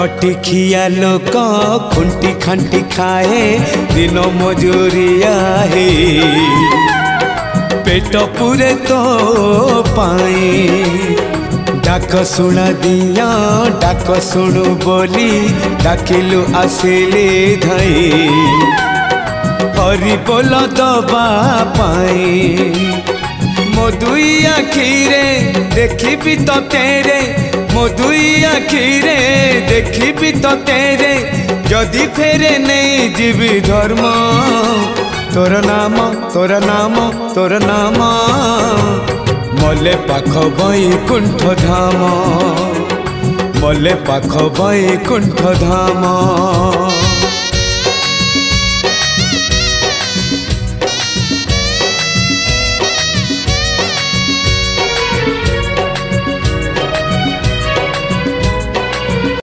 खटी खिया लोक खुंटी खांटी खाए दिन मजूरिया है पेट पूरे तो पाए डाक शुणा दिया डाक शुणु बोली डाकिलु आसिले धाई हरि बोल दबा पाए मो दुई आखिरे देखी तो तेरे मो दुई आखिरे देखी तो तेरे जदि फेरे नहीं जीवी धर्म तोर नाम तोर नाम तोर नाम मले पाख बैकुंठ धाम मले पाख बैकुंठ धाम।